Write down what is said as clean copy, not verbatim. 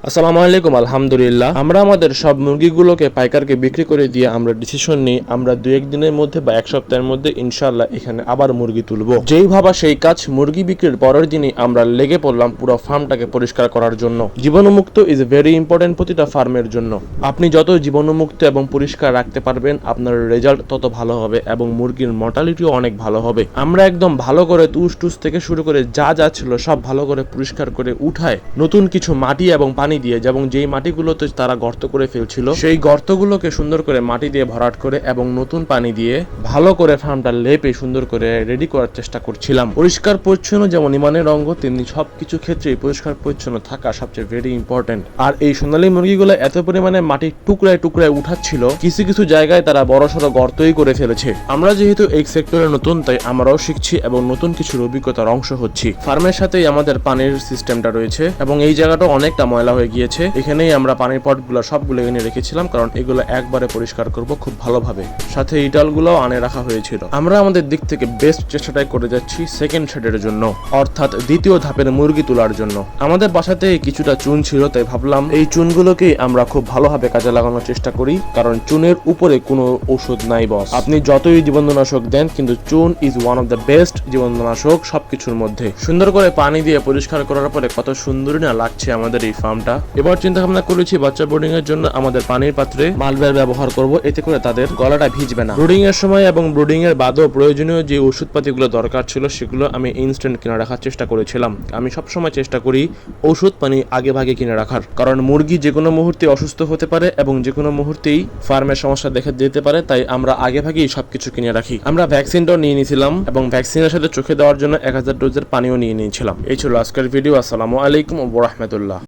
আসসালামু আলাইকুম। আলহামদুলিল্লাহ, আমরা আমাদের সব মুরগিগুলোকে পাইকারকে বিক্রি করে দিয়ে আমরা ডিসিশন নিই আমরা 2-1 দিনের মধ্যে বা 1 সপ্তাহের মধ্যে ইনশাআল্লাহ এখানে আবার মুরগি তুলবো। যেই ভাবা সেই কাজ, মুরগি বিক্রির পরের দিনই আমরা লেগে পড়লাম পুরো ফার্মটাকে পরিষ্কার করার জন্য। জীবাণুমুক্ত ইজ ভেরি ইম্পর্টেন্ট প্রতিটা ফার্মের জন্য। আপনি যত জীবাণুমুক্ত এবং পরিষ্কার রাখতে পারবেন আপনার রেজাল্ট তত ভালো হবে এবং মুরগির মর্টালিটিও অনেক ভালো হবে। আমরা একদম ভালো করে টুস থেকে শুরু করে যা যা ছিল সব ভালো করে পরিষ্কার করে উঠায় নতুন কিছু মাটি এবং পানি দিয়ে, যেমন যেই মাটিগুলোতে তারা গর্ত করে ফেলছিল সেই গর্তগুলোকে সুন্দর করে মাটি দিয়ে ভরাট করে এবং নতুন পানি দিয়ে ভালো করে ফার্মটা লেপে সুন্দর করে রেডি করার চেষ্টা করছিলাম। পরিষ্কার পরিচ্ছন্ন যেমন ইমানের অঙ্গ, তেমনি সবকিছু ক্ষেত্রেই পরিষ্কার পরিচ্ছন্ন থাকা সবচেয়ে ভেরি ইম্পর্টেন্ট। আর এই সোনালী মুরগিগুলো এত পরিমাণে মাটির টুকরায় টুকরায় উঠাচ্ছিল, কিছু কিছু জায়গায় তারা বড়সড় গর্তই করে ফেলেছে। আমরা যেহেতু এই সেক্টরে নতুন, তাই আমরাও শিখছি এবং নতুন কিছুর অভিজ্ঞতার অংশ হচ্ছি। ফার্মের সাথেই আমাদের পানির সিস্টেমটা রয়েছে এবং এই জায়গাটা অনেকটা ময়লা হয়ে গিয়েছে। এখানেই আমরা পানির পটগুলো সবগুলো এনে রেখেছিলাম, কারণ এগুলো একবারে পরিষ্কার করব খুব ভালোভাবে। সাথে ইটালগুলো আনে রাখা হয়েছিল। আমরা আমাদের দিক থেকে বেস্ট চেষ্টাটাই করে যাচ্ছি সেকেন্ড শেডের জন্য, অর্থাৎ দ্বিতীয় ধাপের মুরগি তোলার জন্য। আমাদের বাসাতে কিছুটা চুন ছিল, তাই ভাবলাম এই চুনগুলোকেই আমরা খুব ভালোভাবে কাজে লাগানোর চেষ্টা করি, কারণ চুনের উপরে কোনো ওষুধ নাই বস। আপনি যতই জীবাণুনাশক দেন, কিন্তু চুন is one of the best জীবাণুনাশক সবকিছুর মধ্যে। সুন্দর করে পানি দিয়ে পরিষ্কার করার পরে কত সুন্দরই না লাগছে আমাদের এই ফার্মটা। এবার চিন্তা ভাবনা করেছি বাচ্চা ব্রুডিং এর জন্য আমাদের পানির পাত্রে মালবের ব্যবহার করব, এতে করে তাদের গলাটা ভিজবে না। ব্রুডিং এর সময় এবং ব্রুডিং এর বাদেও প্রয়োজনীয় যে ওষুধপাতিগুলো দরকার ছিল সেগুলো আমি ইনস্ট্যান্ট কিনে রাখার চেষ্টা করেছিলাম। আমি সবসময় চেষ্টা করি ওষুধ পানি আগে ভাগে কিনে রাখার, কারণ মুরগি যে কোনো মুহূর্তে অসুস্থ হতে পারে এবং যে কোনো মুহূর্তেই ফার্মের সমস্যা দেখা দিতে পারে, তাই আমরা আগে ভাগেই সবকিছু কিনে রাখি। আমরা ভ্যাকসিনটাও নিয়ে নিয়েছিলাম এবং ভ্যাকসিনের সাথে চোখে দেওয়ার জন্য 1000 ডোজের পানিও নিয়ে নিয়েছিলাম। এই ছিল আজকের ভিডিও। আসসালামু আলাইকুম ওয়া রাহমাতুল্লাহ।